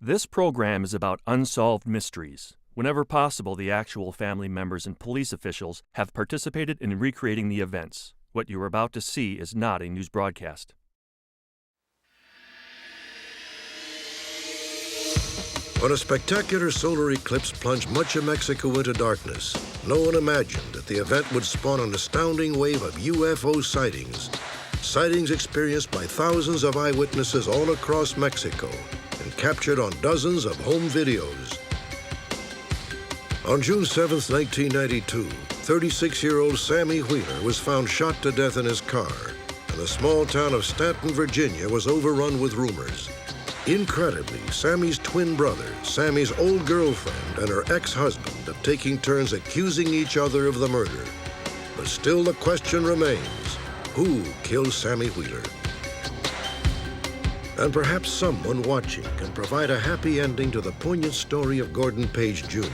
This program is about unsolved mysteries. Whenever possible, the actual family members and police officials have participated in recreating the events. What you are about to see is not a news broadcast. When a spectacular solar eclipse plunged much of Mexico into darkness, no one imagined that the event would spawn an astounding wave of UFO sightings. Sightings experienced by thousands of eyewitnesses all across Mexico and captured on dozens of home videos. On June 7, 1992, 36-year-old Sammy Wheeler was found shot to death in his car, and the small town of Stanton, Virginia was overrun with rumors. Incredibly, Sammy's twin brother, Sammy's old girlfriend, and her ex-husband have taken turns accusing each other of the murder. But still the question remains, who killed Sammy Wheeler? And perhaps someone watching can provide a happy ending to the poignant story of Gordon Page Jr.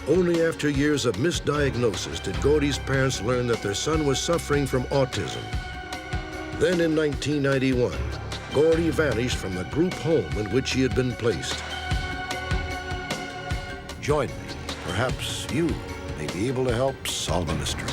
Only after years of misdiagnosis did Gordy's parents learn that their son was suffering from autism. Then in 1991, Gordy vanished from the group home in which he had been placed. Join me. Perhaps you may be able to help solve a mystery.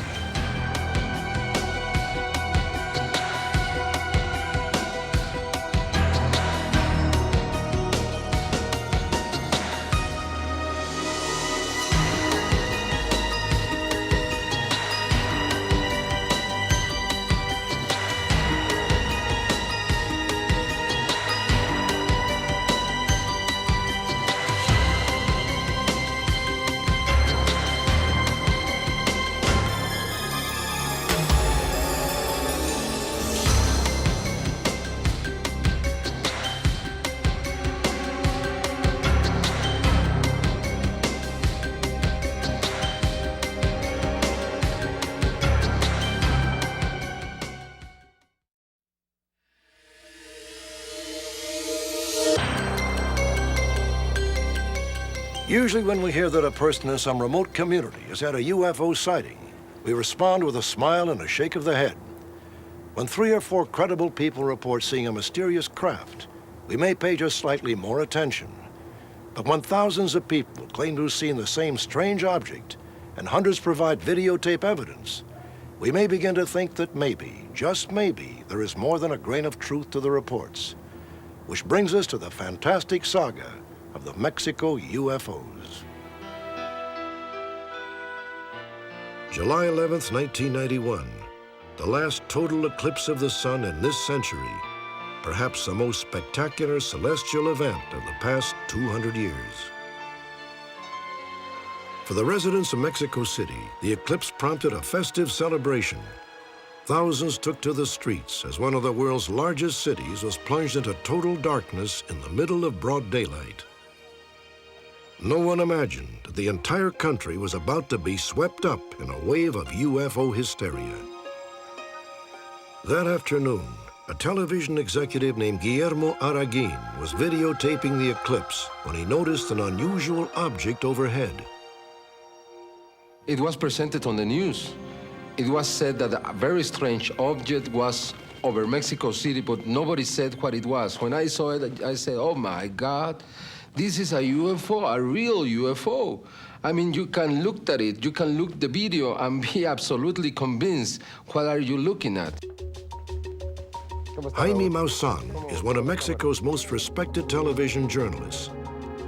Usually when we hear that a person in some remote community has had a UFO sighting, we respond with a smile and a shake of the head. When 3 or 4 credible people report seeing a mysterious craft, we may pay just slightly more attention. But when thousands of people claim to have seen the same strange object and hundreds provide videotape evidence, we may begin to think that maybe, just maybe, there is more than a grain of truth to the reports. Which brings us to the fantastic saga of the Mexico UFOs. July 11th, 1991, the last total eclipse of the sun in this century, perhaps the most spectacular celestial event of the past 200 years. For the residents of Mexico City, the eclipse prompted a festive celebration. Thousands took to the streets as one of the world's largest cities was plunged into total darkness in the middle of broad daylight. No one imagined that the entire country was about to be swept up in a wave of UFO hysteria. That afternoon, a television executive named Guillermo Araguin was videotaping the eclipse when he noticed an unusual object overhead. It was presented on the news. It was said that a very strange object was over Mexico City, but nobody said what it was. When I saw it, I said, oh my God, this is a UFO, a real UFO. I mean, you can look at it, you can look the video and be absolutely convinced what are you looking at. Jaime Maussan is one of Mexico's most respected television journalists.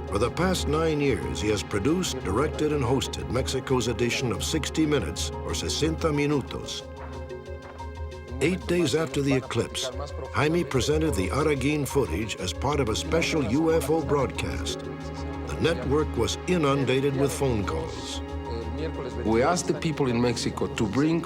For the past 9 years, he has produced, directed, and hosted Mexico's edition of 60 Minutes, or 60 Minutos. 8 days after the eclipse, Jaime presented the Araguin footage as part of a special UFO broadcast. The network was inundated with phone calls. We asked the people in Mexico to bring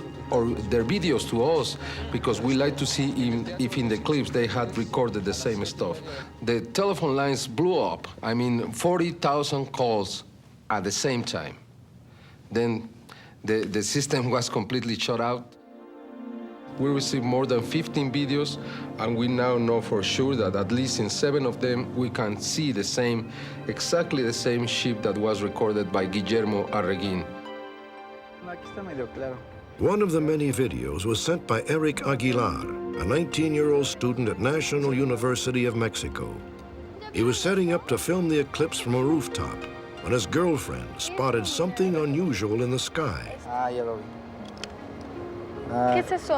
their videos to us because we like to see if in the clips they had recorded the same stuff. The telephone lines blew up. I mean, 40,000 calls at the same time. Then the system was completely shut out. We received more than 15 videos, and we now know for sure that at least in 7 of them, we can see exactly the same ship that was recorded by Guillermo Araguin. One of the many videos was sent by Eric Aguilar, a 19-year-old student at National University of Mexico. He was setting up to film the eclipse from a rooftop when his girlfriend spotted something unusual in the sky. Ya lo vi. ¿Qué es eso,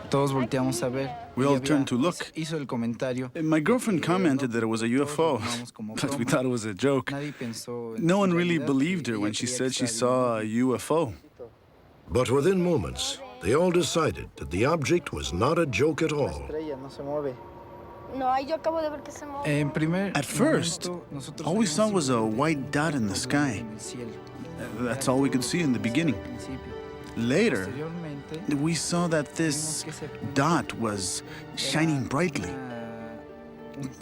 Todos volteamos a ver. We all turned to look. Hizo el comentario. My girlfriend commented that it was a UFO, but we thought it was a joke. No one really believed her when she said she saw a UFO. But within moments, they all decided that the object was not a joke at all. At first, all we saw was a white dot in the sky. That's all we could see in the beginning. Later, we saw that this dot was shining brightly.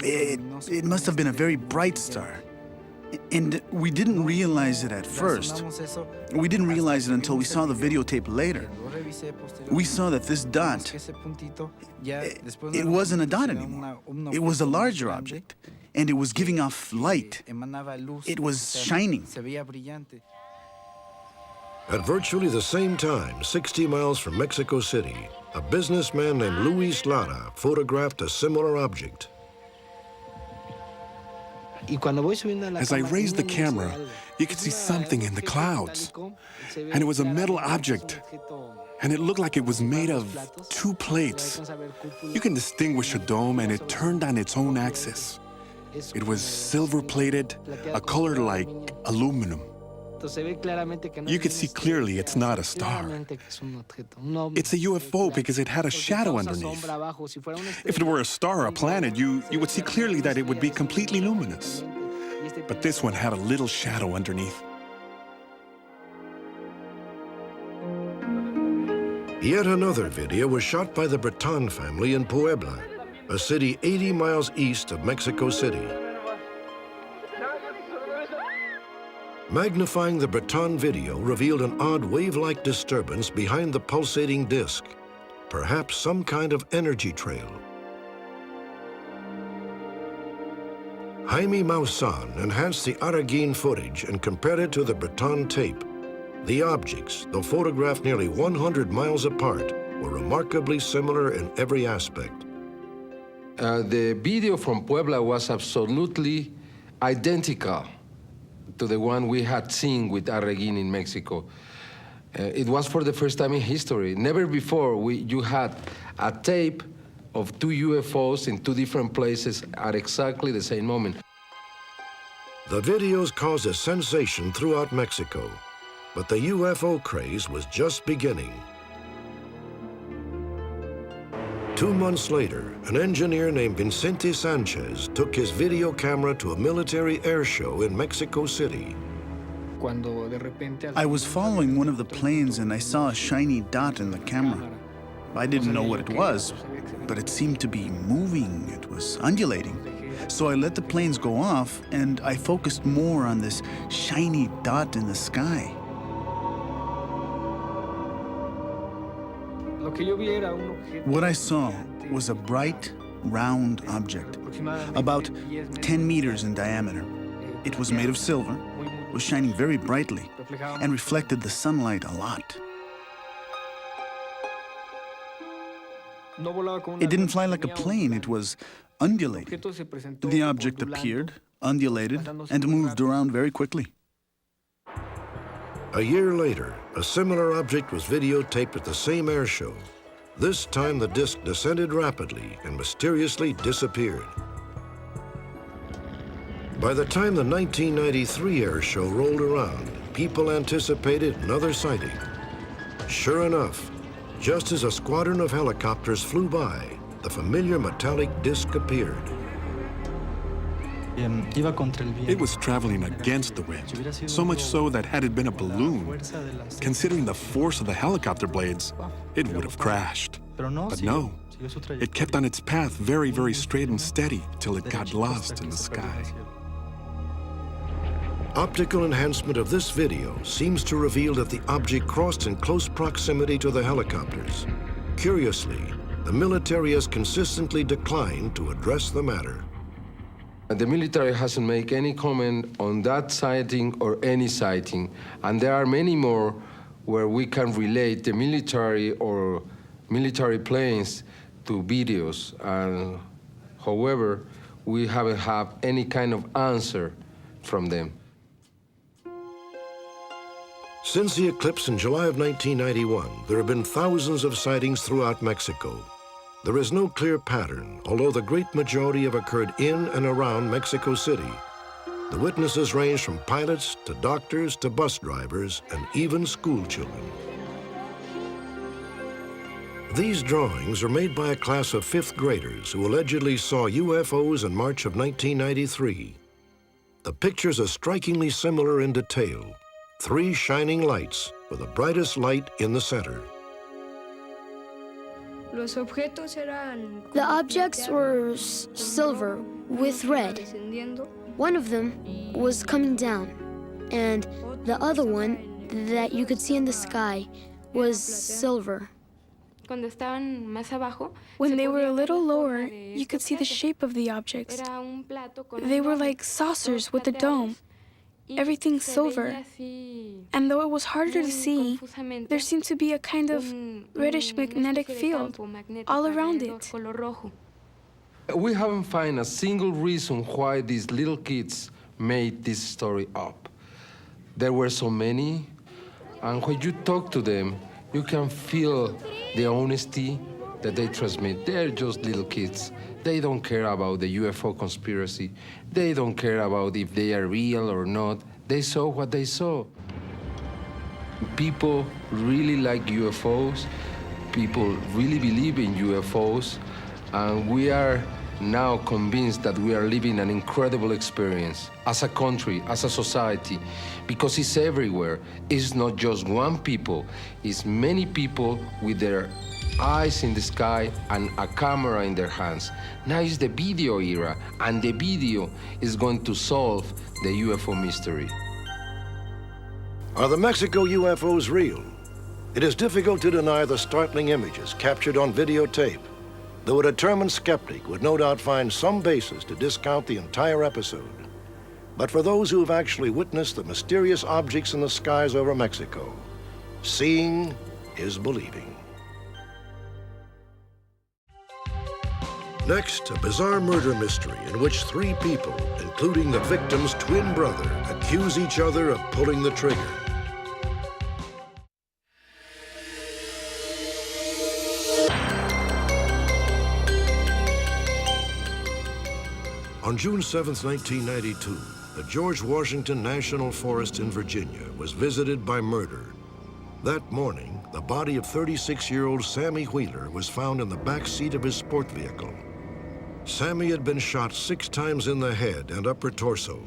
It must have been a very bright star. And we didn't realize it at first. We didn't realize it until we saw the videotape later. We saw that this dot, it wasn't a dot anymore. It was a larger object, and it was giving off light. It was shining. At virtually the same time, 60 miles from Mexico City, a businessman named Luis Lara photographed a similar object. As I raised the camera, you could see something in the clouds. And it was a metal object. And it looked like it was made of two plates. You can distinguish a dome, and it turned on its own axis. It was silver-plated, a color like aluminum. You could see clearly it's not a star. It's a UFO because it had a shadow underneath. If it were a star or a planet, you would see clearly that it would be completely luminous. But this one had a little shadow underneath. Yet another video was shot by the Breton family in Puebla, a city 80 miles east of Mexico City. Magnifying the Breton video revealed an odd wave-like disturbance behind the pulsating disc, perhaps some kind of energy trail. Jaime Maussan enhanced the Araguin footage and compared it to the Breton tape. The objects, though photographed nearly 100 miles apart, were remarkably similar in every aspect. The video from Puebla was absolutely identical to the one we had seen with Arreguín in Mexico. It was for the first time in history. Never before you had a tape of two UFOs in two different places at exactly the same moment. The videos caused a sensation throughout Mexico, but the UFO craze was just beginning. 2 months later, an engineer named Vicente Sanchez took his video camera to a military air show in Mexico City. I was following one of the planes and I saw a shiny dot in the camera. I didn't know what it was, but it seemed to be moving. It was undulating. So I let the planes go off and I focused more on this shiny dot in the sky. What I saw was a bright, round object, about 10 meters in diameter. It was made of silver, was shining very brightly, and reflected the sunlight a lot. It didn't fly like a plane, it was undulating. The object appeared, undulated, and moved around very quickly. A year later, a similar object was videotaped at the same air show. This time, the disc descended rapidly and mysteriously disappeared. By the time the 1993 air show rolled around, people anticipated another sighting. Sure enough, just as a squadron of helicopters flew by, the familiar metallic disc appeared. It was traveling against the wind, so much so that had it been a balloon, considering the force of the helicopter blades, it would have crashed. But no, it kept on its path very, very straight and steady till it got lost in the sky. Optical enhancement of this video seems to reveal that the object crossed in close proximity to the helicopters. Curiously, the military has consistently declined to address the matter. The military hasn't made any comment on that sighting or any sighting, and there are many more where we can relate the military or military planes to videos. However, we haven't had any kind of answer from them. Since the eclipse in July of 1991, there have been thousands of sightings throughout Mexico. There is no clear pattern, although the great majority have occurred in and around Mexico City. The witnesses range from pilots to doctors to bus drivers and even school children. These drawings are made by a class of 5th graders who allegedly saw UFOs in March of 1993. The pictures are strikingly similar in detail. 3 shining lights with the brightest light in the center. The objects were silver with red. One of them was coming down, and the other one that you could see in the sky was silver. When they were a little lower, you could see the shape of the objects. They were like saucers with a dome. Everything silver. And though it was harder to see, there seemed to be a kind of reddish magnetic field all around it. We haven't found a single reason why these little kids made this story up. There were so many, and when you talk to them, you can feel the honesty that they transmit. They're just little kids. They don't care about the UFO conspiracy. They don't care about if they are real or not. They saw what they saw. People really like UFOs. People really believe in UFOs. And we are now convinced that we are living an incredible experience as a country, as a society, because it's everywhere. It's not just one people, it's many people with their eyes in the sky and a camera in their hands. Now it's the video era, and the video is going to solve the UFO mystery. Are the Mexico UFOs real? It is difficult to deny the startling images captured on videotape, though a determined skeptic would no doubt find some basis to discount the entire episode. But for those who have actually witnessed the mysterious objects in the skies over Mexico, seeing is believing. Next, a bizarre murder mystery in which 3 people, including the victim's twin brother, accuse each other of pulling the trigger. On June 7, 1992, the George Washington National Forest in Virginia was visited by murder. That morning, the body of 36-year-old Sammy Wheeler was found in the back seat of his sport vehicle. Sammy had been shot 6 times in the head and upper torso.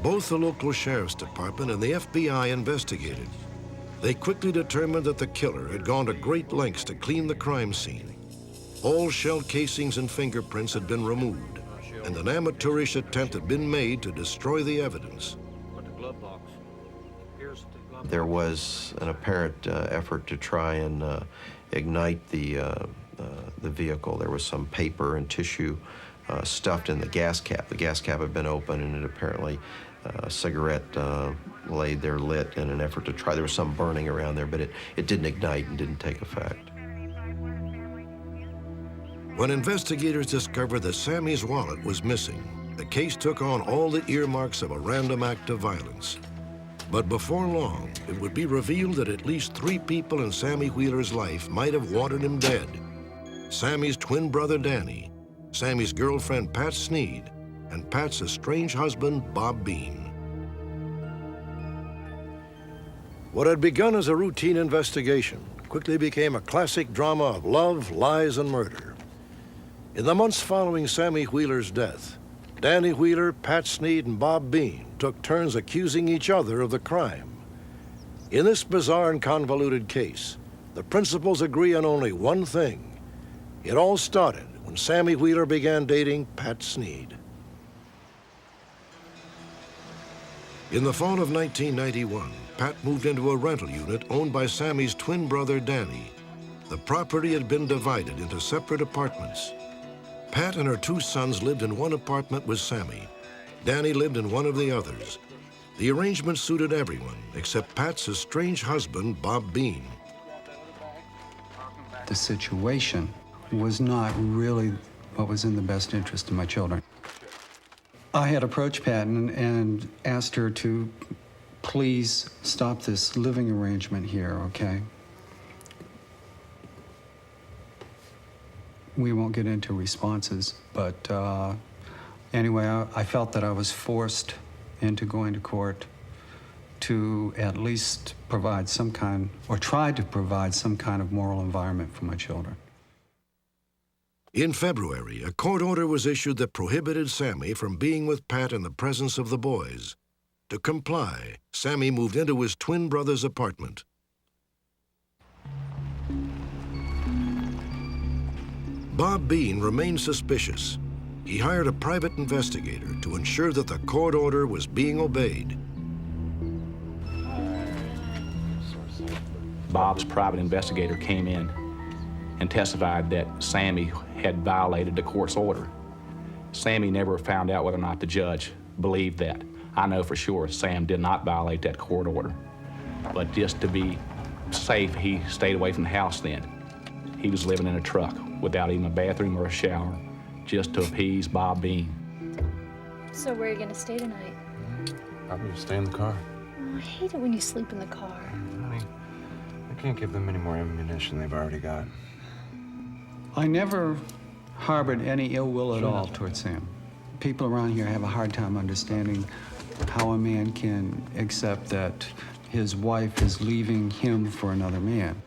Both the local sheriff's department and the FBI investigated. They quickly determined that the killer had gone to great lengths to clean the crime scene. All shell casings and fingerprints had been removed, and an amateurish attempt had been made to destroy the evidence. There was an apparent effort to try and ignite the vehicle. There was some paper and tissue stuffed in the gas cap. The gas cap had been open, and it apparently a cigarette laid there lit in an effort to try. There was some burning around there, but it didn't ignite and didn't take effect. When investigators discovered that Sammy's wallet was missing, the case took on all the earmarks of a random act of violence. But before long, it would be revealed that at least 3 people in Sammy Wheeler's life might have wanted him dead. Sammy's twin brother, Danny, Sammy's girlfriend, Pat Sneed, and Pat's estranged husband, Bob Bean. What had begun as a routine investigation quickly became a classic drama of love, lies, and murder. In the months following Sammy Wheeler's death, Danny Wheeler, Pat Sneed, and Bob Bean took turns accusing each other of the crime. In this bizarre and convoluted case, the principals agree on only one thing. It all started when Sammy Wheeler began dating Pat Sneed. In the fall of 1991, Pat moved into a rental unit owned by Sammy's twin brother, Danny. The property had been divided into separate apartments. Pat and her 2 sons lived in one apartment with Sammy. Danny lived in one of the others. The arrangement suited everyone except Pat's estranged husband, Bob Bean. The situation was not really what was in the best interest of my children. I had approached Patton and asked her to please stop this living arrangement here, okay? We won't get into responses, but anyway, I felt that I was forced into going to court to at least provide some kind, or try to provide some kind of moral environment for my children. In February, a court order was issued that prohibited Sammy from being with Pat in the presence of the boys. To comply, Sammy moved into his twin brother's apartment. Bob Bean remained suspicious. He hired a private investigator to ensure that the court order was being obeyed. Bob's private investigator came in and testified that Sammy had violated the court's order. Sammy never found out whether or not the judge believed that. I know for sure Sam did not violate that court order. But just to be safe, he stayed away from the house then. He was living in a truck without even a bathroom or a shower, just to appease Bob Bean. So where are you gonna stay tonight? Probably just stay in the car. Oh, I hate it when you sleep in the car. Honey, I can't give them any more ammunition they've already got. I never harbored any ill will at all towards Sam. People around here have a hard time understanding how a man can accept that his wife is leaving him for another man.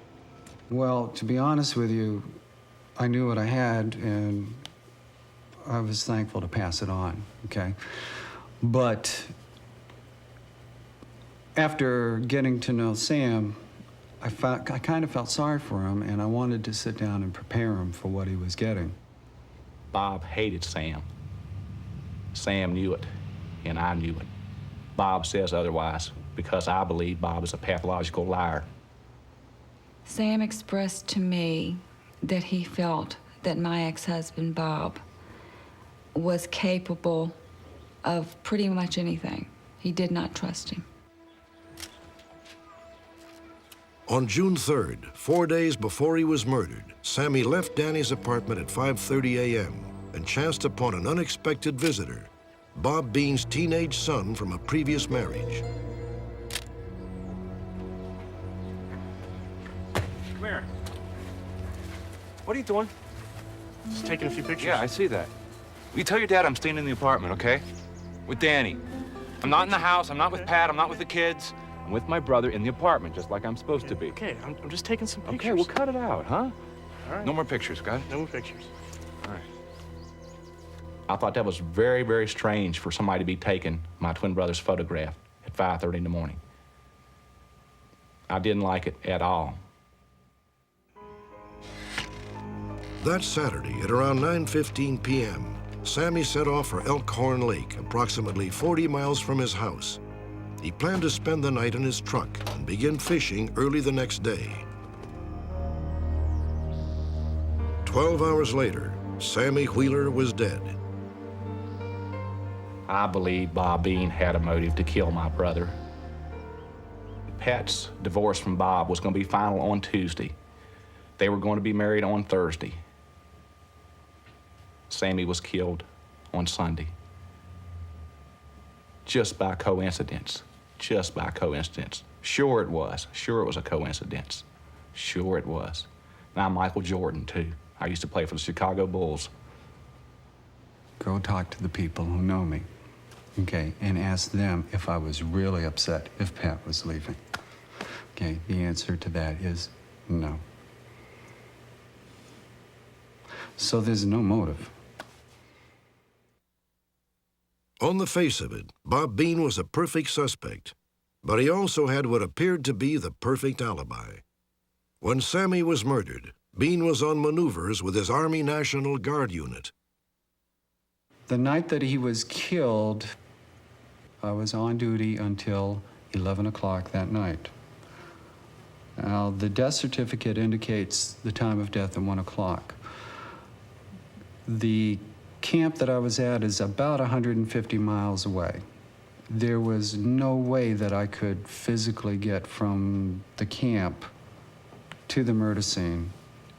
Well, to be honest with you, I knew what I had, and I was thankful to pass it on, okay? But after getting to know Sam, I kind of felt sorry for him, and I wanted to sit down and prepare him for what he was getting. Bob hated Sam. Sam knew it, and I knew it. Bob says otherwise because I believe Bob is a pathological liar. Sam expressed to me that he felt that my ex-husband, Bob, was capable of pretty much anything. He did not trust him. On June 3rd, 4 days before he was murdered, Sammy left Danny's apartment at 5:30 a.m. and chanced upon an unexpected visitor, Bob Bean's teenage son from a previous marriage. Come here. What are you doing? Just taking a few pictures. Yeah, I see that. Will you tell your dad I'm staying in the apartment, okay? With Danny. I'm not in the house, I'm not with Pat, I'm not with the kids. I'm with my brother in the apartment, just like I'm supposed to be. Okay, I'm just taking some pictures. Okay, we'll cut it out, huh? All right. No more pictures, got it? No more pictures. All right. I thought that was very, very strange for somebody to be taking my twin brother's photograph at 5:30 in the morning. I didn't like it at all. That Saturday at around 9:15 p.m., Sammy set off for Elkhorn Lake, approximately 40 miles from his house. He planned to spend the night in his truck and begin fishing early the next day. 12 hours later, Sammy Wheeler was dead. I believe Bob Bean had a motive to kill my brother. Pat's divorce from Bob was going to be final on Tuesday. They were going to be married on Thursday. Sammy was killed on Sunday. Just by coincidence. Just by coincidence. Sure it was. Sure it was a coincidence. Sure it was. And I'm Michael Jordan, too. I used to play for the Chicago Bulls. Go talk to the people who know me, okay, and ask them if I was really upset if Pat was leaving. Okay, the answer to that is no. So there's no motive. On the face of it, Bob Bean was a perfect suspect, but he also had what appeared to be the perfect alibi. When Sammy was murdered, Bean was on maneuvers with his Army National Guard unit. The night that he was killed, I was on duty until 11 o'clock that night. Now, the death certificate indicates the time of death at 1 o'clock. The camp that I was at is about 150 miles away. There was no way that I could physically get from the camp to the murder scene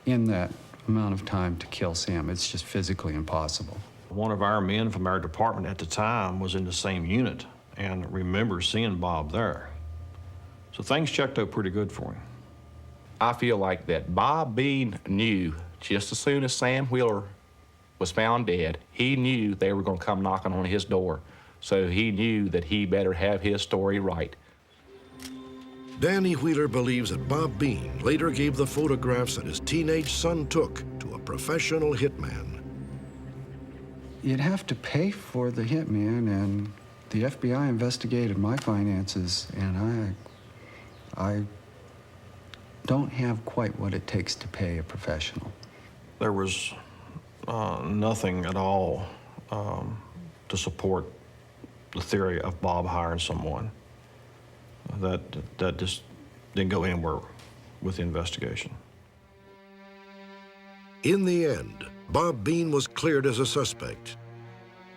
in that amount of time to kill Sam. It's just physically impossible. One of our men from our department at the time was in the same unit and remembers seeing Bob there. So things checked out pretty good for him. I feel like that Bob Bean knew just as soon as Sam Wheeler was found dead, he knew they were going to come knocking on his door. So he knew that he better have his story right. Danny Wheeler believes that Bob Bean later gave the photographs that his teenage son took to a professional hitman. You'd have to pay for the hitman, and the FBI investigated my finances, and I don't have quite what it takes to pay a professional. There was nothing at all to support the theory of Bob hiring someone. That just didn't go anywhere with the investigation. In the end, Bob Bean was cleared as a suspect.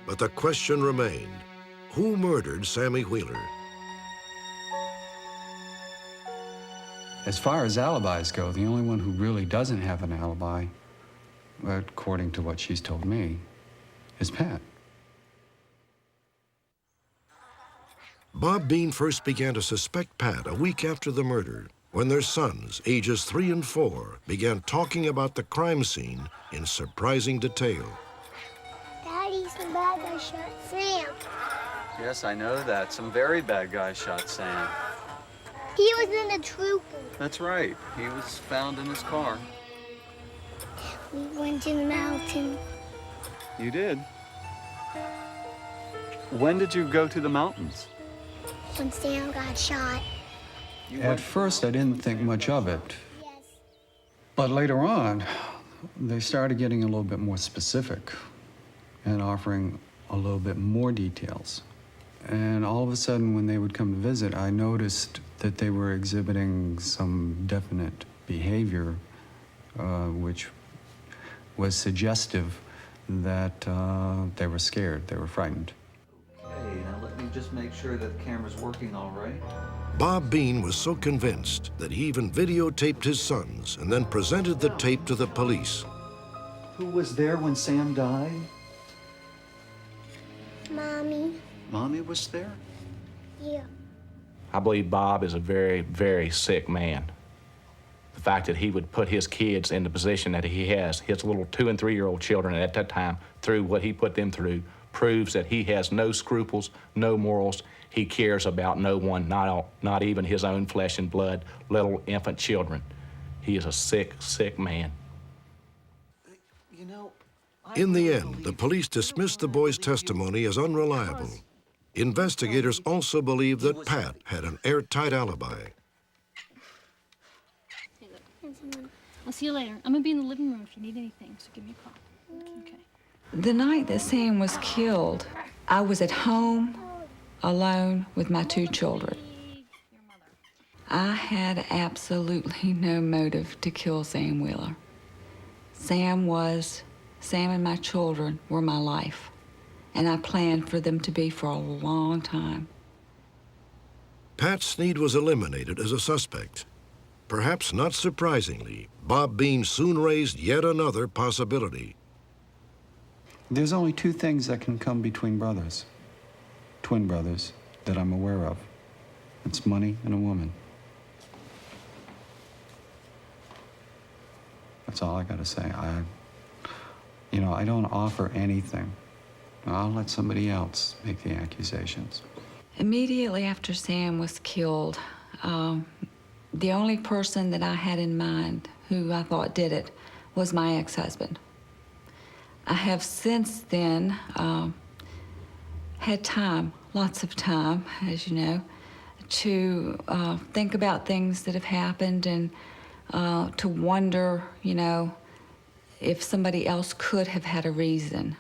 But the question remained, who murdered Sammy Wheeler? As far as alibis go, the only one who really doesn't have an alibi, according to what she's told me, is Pat. Bob Bean first began to suspect Pat a week after the murder, when their sons, ages 3 and 4, began talking about the crime scene in surprising detail. Daddy, some bad guys shot Sam. Yes, I know that. Some very bad guys shot Sam. He was in the trooper. That's right. He was found in his car. We went to the mountain. You did? When did you go to the mountains? When Sam got shot. At first, I didn't think much of it. But later on, they started getting a little bit more specific and offering a little bit more details. And all of a sudden, when they would come to visit, I noticed that they were exhibiting some definite behavior, which was suggestive that they were scared, they were frightened. Okay, now let me just make sure that the camera's working all right. Bob Bean was so convinced that he even videotaped his sons and then presented the tape to the police. Who was there when Sam died? Mommy. Mommy was there? Yeah. I believe Bob is a very, very sick man. The fact that he would put his kids in the position that he has, his little 2- and 3-year-old children at that time, through what he put them through, proves that he has no scruples, no morals. He cares about no one, not even his own flesh and blood, little infant children. He is a sick, sick man. You know, In the end, the police dismissed the boy's testimony as unreliable. Investigators also believed that Pat had an airtight alibi. I'll see you later. I'm gonna be in the living room if you need anything, so give me a call. Okay. The night that Sam was killed, I was at home alone with my 2 children. I had absolutely no motive to kill Sam Wheeler. Sam and my children were my life, and I planned for them to be for a long time. Pat Sneed was eliminated as a suspect. Perhaps not surprisingly, Bob Bean soon raised yet another possibility. There's only 2 things that can come between brothers, twin brothers, that I'm aware of. It's money and a woman. That's all I gotta say. I don't offer anything. I'll let somebody else make the accusations. Immediately after Sam was killed, the only person that I had in mind who I thought did it was my ex-husband. I have since then had time, lots of time, as you know, to think about things that have happened and to wonder, if somebody else could have had a reason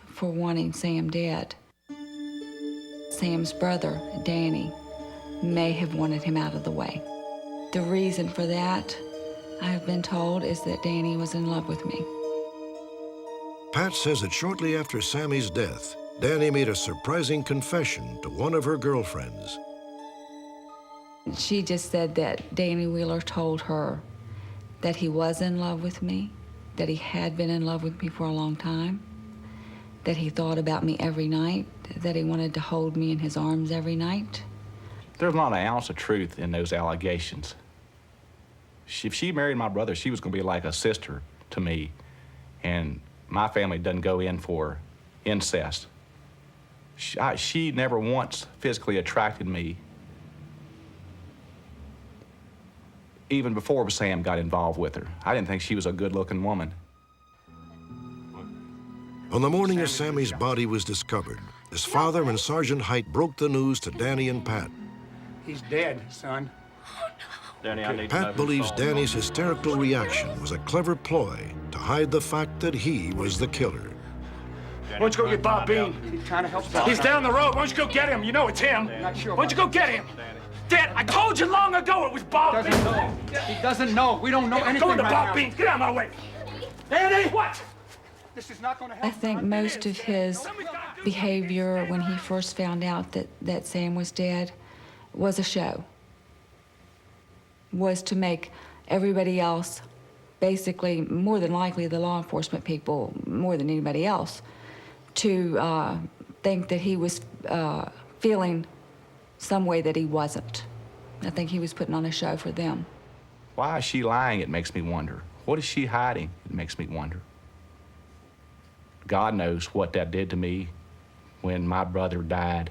for wanting Sam dead. Sam's brother, Danny, may have wanted him out of the way. The reason for that, I have been told, is that Danny was in love with me. Pat says that shortly after Sammy's death, Danny made a surprising confession to one of her girlfriends. She just said that Danny Wheeler told her that he was in love with me, that he had been in love with me for a long time, that he thought about me every night, that he wanted to hold me in his arms every night. There's not an ounce of truth in those allegations. If she married my brother, she was going to be like a sister to me, and my family doesn't go in for incest. She never once physically attracted me, even before Sam got involved with her. I didn't think she was a good-looking woman. On the morning of Sammy's body was discovered, his father and Sergeant Height broke the news to Danny and Pat. He's dead, son. Danny, I need to know Pat who believes saw him. Danny's hysterical reaction was a clever ploy to hide the fact that he was the killer. Why don't you go get Bob Bean? He's trying to help us out. He's down the road. Why don't you go get him? You know it's him. Not sure. Why don't you go get him? Dad, I told you long ago it was Bob Bean. He doesn't know. We don't know anything Go to right Bob now. Bean. Get out of my way. Danny! What? This is not going to help. I think most of his behavior when he first found out that Sam was dead was a show, was to make everybody else, basically, more than likely the law enforcement people, more than anybody else, to think that he was feeling some way that he wasn't. I think he was putting on a show for them. Why is she lying? It makes me wonder. What is she hiding? It makes me wonder. God knows what that did to me when my brother died.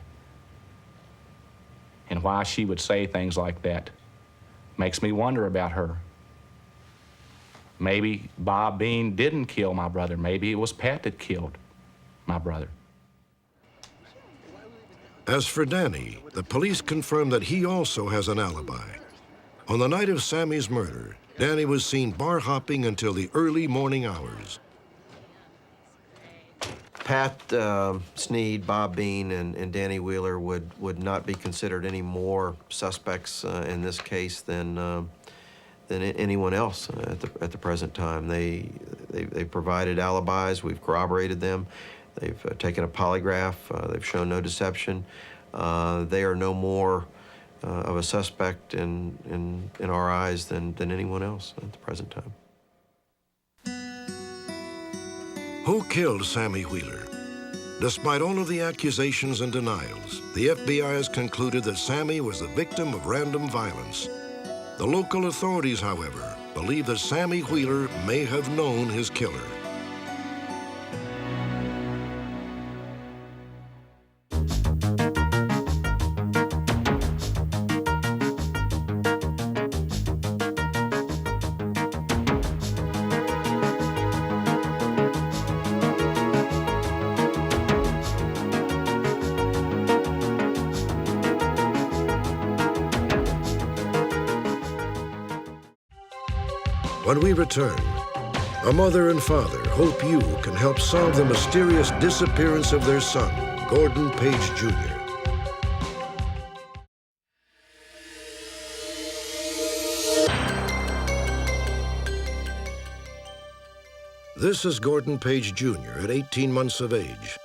And why she would say things like that makes me wonder about her. Maybe Bob Bean didn't kill my brother. Maybe it was Pat that killed my brother. As for Danny, the police confirm that he also has an alibi. On the night of Sammy's murder, Danny was seen bar hopping until the early morning hours. Pat Sneed, Bob Bean, and Danny Wheeler would not be considered any more suspects in this case than anyone else at the present time. They provided alibis. We've corroborated them. They've taken a polygraph. They've shown no deception. They are no more of a suspect in our eyes than anyone else at the present time. Who killed Sammy Wheeler? Despite all of the accusations and denials, the FBI has concluded that Sammy was the victim of random violence. The local authorities, however, believe that Sammy Wheeler may have known his killer. When we return, a mother and father hope you can help solve the mysterious disappearance of their son, Gordon Page Jr. This is Gordon Page Jr. at 18 months of age.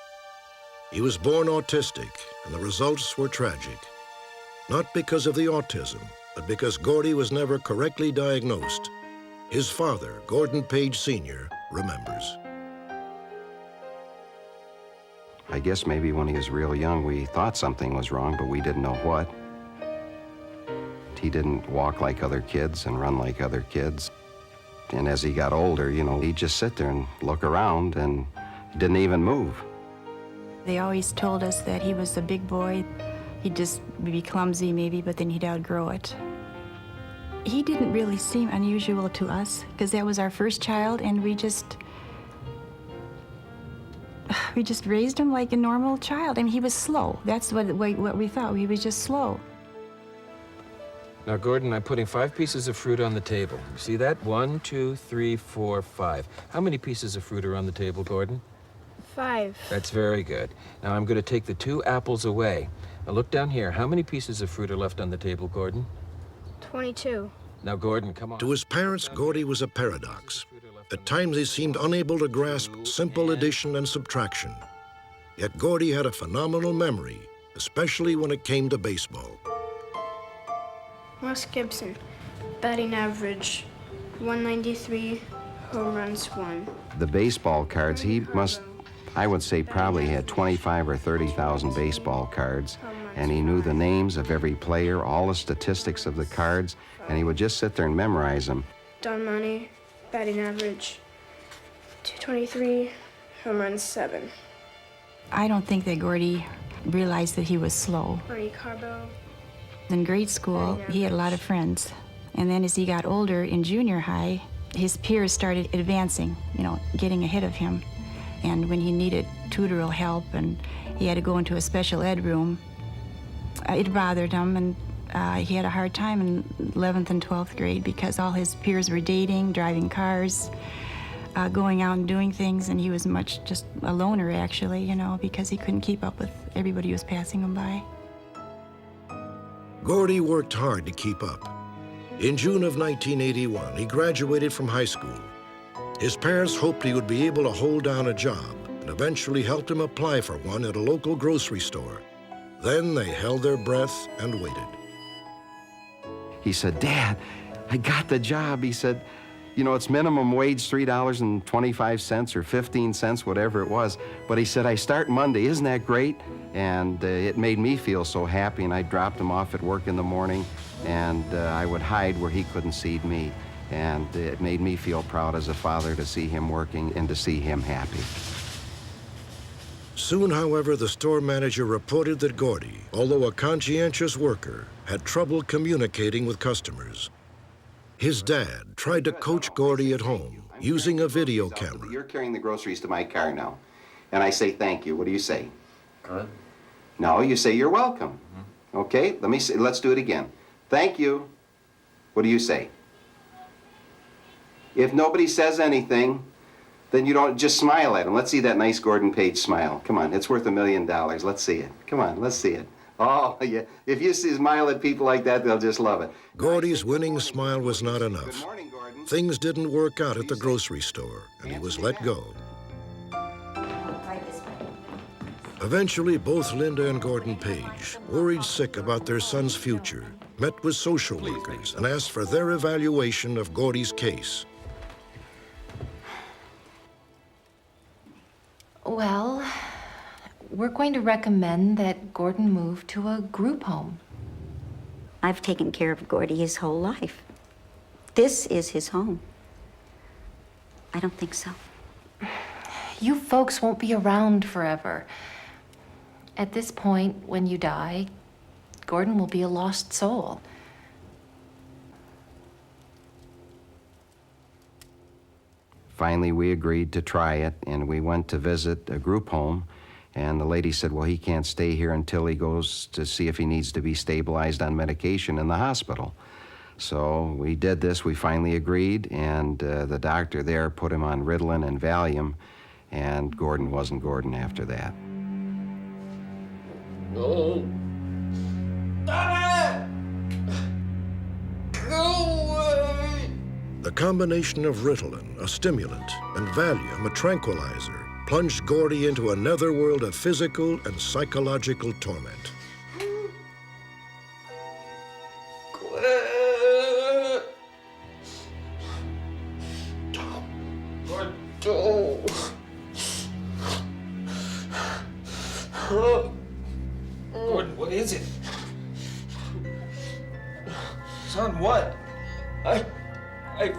He was born autistic, and the results were tragic. Not because of the autism, but because Gordy was never correctly diagnosed. His father, Gordon Page Sr., remembers. I guess maybe when he was real young, we thought something was wrong, but we didn't know what. He didn't walk like other kids and run like other kids. And as he got older, you know, he'd just sit there and look around and didn't even move. They always told us that he was a big boy. He'd just be clumsy maybe, but then he'd outgrow it. He didn't really seem unusual to us because that was our first child, and we just raised him like a normal child. I mean, he was slow. That's what we thought. He was just slow. Now, Gordon, I'm putting 5 pieces of fruit on the table. You see that? 1, 2, 3, 4, 5. How many pieces of fruit are on the table, Gordon? 5. That's very good. Now, I'm going to take the 2 apples away. Now, look down here. How many pieces of fruit are left on the table, Gordon? 22. Now, Gordon, come on. To his parents, Gordy was a paradox. At times, he seemed unable to grasp simple addition and subtraction. Yet Gordy had a phenomenal memory, especially when it came to baseball. Russ Gibson, batting average 193, Home runs, 1. The baseball cards, he must, I would say, probably had 25 or 30,000 baseball cards, and he knew the names of every player, all the statistics of the cards, and he would just sit there and memorize them. Don Money, batting average, 223, home runs, 7. I don't think that Gordy realized that he was slow. Bernie Carbo. In grade school, he had a lot of friends. And then as he got older in junior high, his peers started advancing, you know, getting ahead of him. And when he needed tutoral help and he had to go into a special ed room, it bothered him, and he had a hard time in 11th and 12th grade because all his peers were dating, driving cars, going out and doing things, and he was much just a loner, actually, you know, because he couldn't keep up with everybody who was passing him by. Gordy worked hard to keep up. In June of 1981, he graduated from high school. His parents hoped he would be able to hold down a job and eventually helped him apply for one at a local grocery store. Then they held their breath and waited. He said, "Dad, I got the job." He said, "You know, it's minimum wage, $3.25 or 15 cents, whatever it was. But," he said, "I start Monday. Isn't that great?" And it made me feel so happy, and I dropped him off at work in the morning, and I would hide where he couldn't see me. And it made me feel proud as a father to see him working and to see him happy. Soon, however, the store manager reported that Gordy, although a conscientious worker, had trouble communicating with customers. His dad tried to coach Gordy at home using a video camera. "You're carrying the groceries to my car now." And I say, "Thank you." What do you say? Good. No, you say, "You're welcome." Okay, let's do it again. "Thank you." What do you say? If nobody says anything, then you don't just smile at him. Let's see that nice Gordon Page smile. Come on, it's worth $1 million. Let's see it. Come on, let's see it. Oh, yeah. If you smile at people like that, they'll just love it. Gordy's winning smile was not enough. Things didn't work out at the grocery store, and he was let go. Eventually, both Linda and Gordon Page, worried sick about their son's future, met with social workers and asked for their evaluation of Gordy's case. Well, we're going to recommend that Gordon move to a group home. I've taken care of Gordy his whole life. This is his home. I don't think so. You folks won't be around forever. At this point, when you die, Gordon will be a lost soul. Finally, we agreed to try it, and we went to visit a group home, and the lady said, "Well, he can't stay here until he goes to see if he needs to be stabilized on medication in the hospital." So we did this. We finally agreed, and the doctor there put him on Ritalin and Valium, and Gordon wasn't Gordon after that. No. Stop it! Go away! The combination of Ritalin, a stimulant, and Valium, a tranquilizer, plunged Gordy into a netherworld of physical and psychological torment. Quit! Gordon, what is it? Son, what? I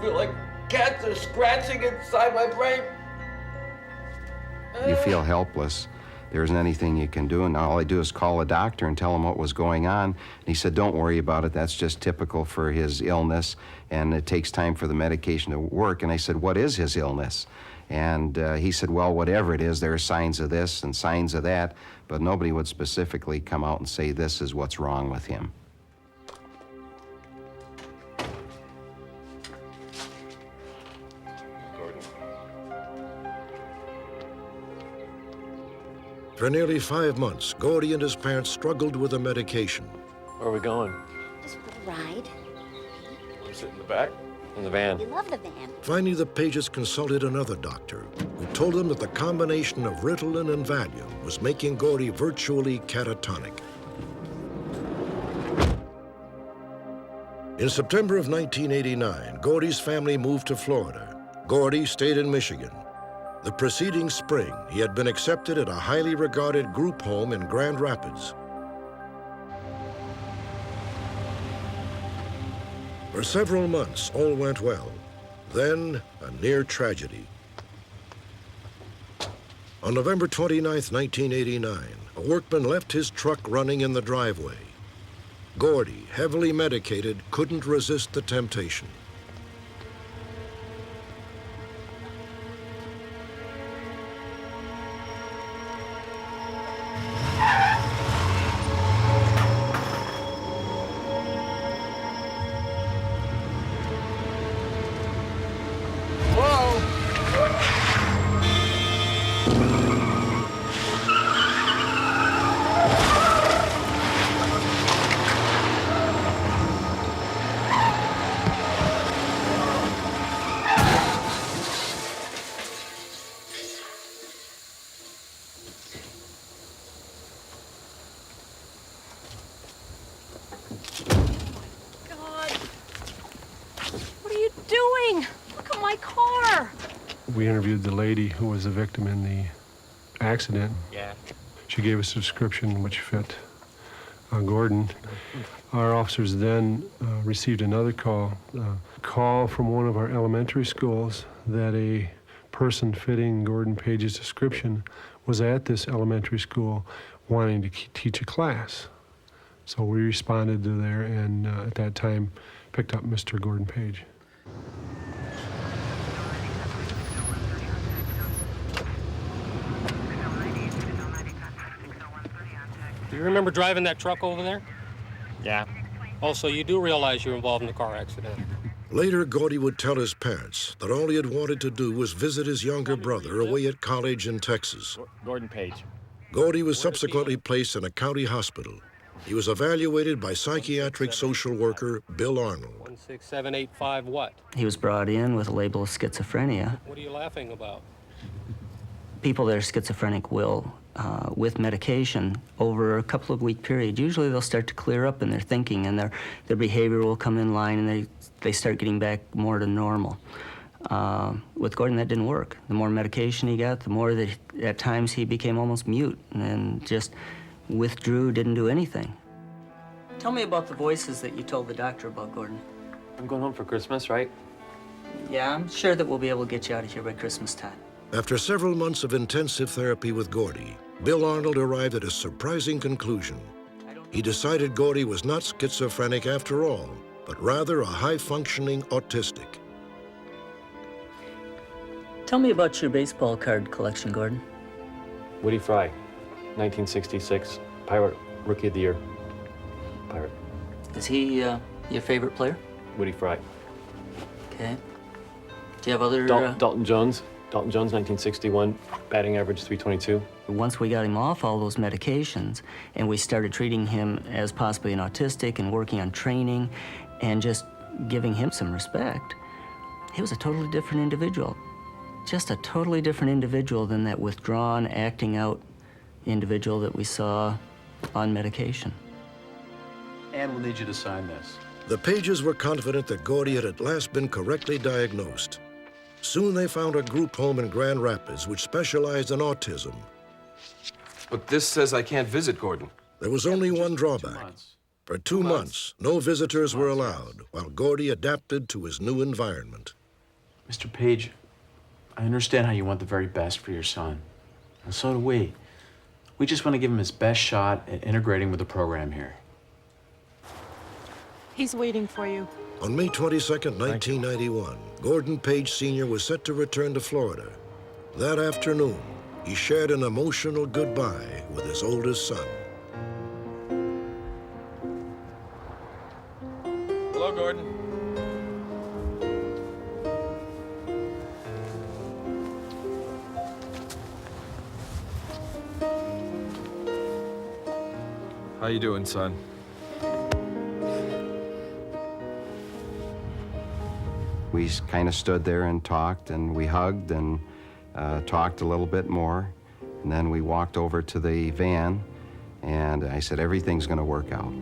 feel like cats are scratching inside my brain. You feel helpless. There isn't anything you can do, and all I do is call a doctor and tell him what was going on. And he said, "Don't worry about it. That's just typical for his illness, and it takes time for the medication to work." And I said, "What is his illness?" And he said, "Well, whatever it is, there are signs of this and signs of that," but nobody would specifically come out and say this is what's wrong with him. For nearly 5 months, Gordy and his parents struggled with the medication. Where are we going? Just for a ride. You sit in the back? In the van. You love the van. Finally, the Pages consulted another doctor who told them that the combination of Ritalin and Valium was making Gordy virtually catatonic. In September of 1989, Gordy's family moved to Florida. Gordy stayed in Michigan. The preceding spring, he had been accepted at a highly regarded group home in Grand Rapids. For several months, all went well. Then, a near tragedy. On November 29, 1989, a workman left his truck running in the driveway. Gordy, heavily medicated, couldn't resist the temptation. We interviewed the lady who was the victim in the accident. Yeah. She gave us a description which fit Gordon. Our officers then received another call from one of our elementary schools that a person fitting Gordon Page's description was at this elementary school wanting to teach a class. So we responded to there and at that time picked up Mr. Gordon Page. Do you remember driving that truck over there? Yeah. Also, you do realize you're involved in a car accident. Later, Gordy would tell his parents that all he had wanted to do was visit his younger brother away at college in Texas. Gordon Page. Gordy was subsequently placed in a county hospital. He was evaluated by psychiatric social worker Bill Arnold. 16785 what? He was brought in with a label of schizophrenia. What are you laughing about? People that are schizophrenic will, with medication, over a couple of week period, usually they'll start to clear up in their thinking and their behavior will come in line and they start getting back more to normal. With Gordon, that didn't work. The more medication he got, the more that at times he became almost mute and just withdrew, didn't do anything. Tell me about the voices that you told the doctor about, Gordon. I'm going home for Christmas, right? Yeah, I'm sure that we'll be able to get you out of here by Christmas time. After several months of intensive therapy with Gordy, Bill Arnold arrived at a surprising conclusion. He decided Gordy was not schizophrenic after all, but rather a high-functioning autistic. Tell me about your baseball card collection, Gordon. Woody Fry, 1966, Pirate Rookie of the Year. Pirate. Is he your favorite player? Woody Fry. Okay. Do you have other... Dalton Jones. Dalton Jones, 1961, batting average 322. Once we got him off all those medications and we started treating him as possibly an autistic and working on training and just giving him some respect, he was a totally different individual. Just a totally different individual than that withdrawn, acting out individual that we saw on medication. And we'll need you to sign this. The Pages were confident that Gordy had at last been correctly diagnosed. Soon they found a group home in Grand Rapids which specialized in autism. But this says I can't visit Gordon. There was only one drawback. For 2 months, no visitors were allowed while Gordy adapted to his new environment. Mr. Page, I understand how you want the very best for your son. And so do we. We just want to give him his best shot at integrating with the program here. He's waiting for you. On May 22, 1991, Gordon Page Sr. was set to return to Florida. That afternoon, he shared an emotional goodbye with his oldest son. Hello, Gordon. How you doing, son? We kind of stood there and talked, and we hugged and talked a little bit more. And then we walked over to the van, and I said, everything's going to work out.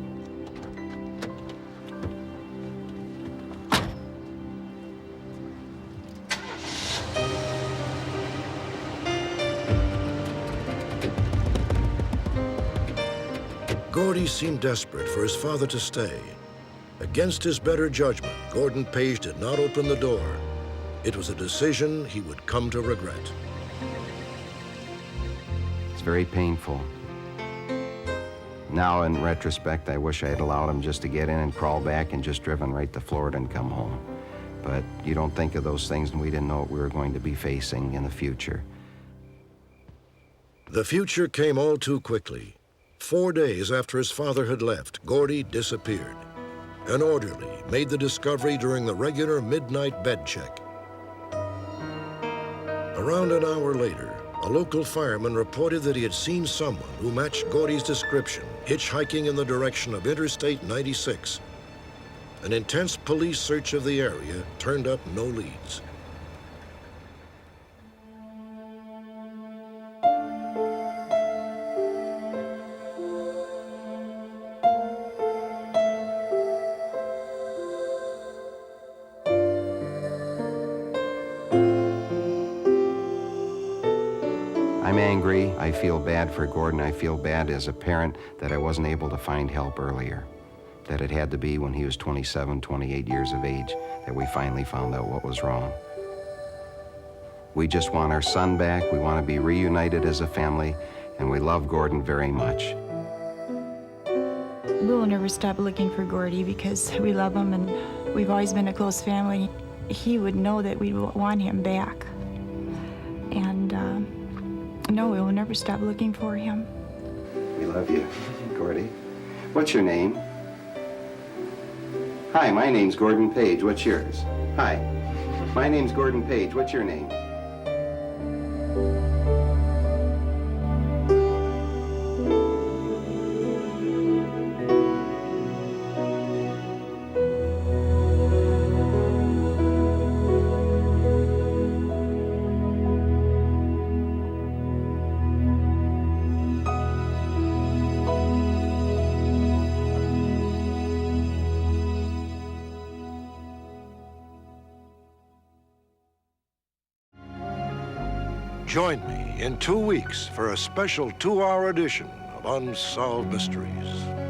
Gordy seemed desperate for his father to stay. Against his better judgment, Gordon Page did not open the door. It was a decision he would come to regret. It's very painful. Now, in retrospect, I wish I had allowed him just to get in and crawl back and just driven right to Florida and come home. But you don't think of those things, and we didn't know what we were going to be facing in the future. The future came all too quickly. 4 days after his father had left, Gordy disappeared. An orderly made the discovery during the regular midnight bed check. Around an hour later, a local fireman reported that he had seen someone who matched Gordy's description hitchhiking in the direction of Interstate 96. An intense police search of the area turned up no leads. I'm angry. I feel bad for Gordon. I feel bad as a parent that I wasn't able to find help earlier. That it had to be when he was 27, 28 years of age that we finally found out what was wrong. We just want our son back. We want to be reunited as a family, and we love Gordon very much. We'll never stop looking for Gordy because we love him and we've always been a close family. He would know that we want him back. And no, we will never stop looking for him. We love you, Gordy. What's your name? Hi, my name's Gordon Page. What's yours? Hi, my name's Gordon Page. What's your name? Join me in 2 weeks for a special 2-hour edition of Unsolved Mysteries.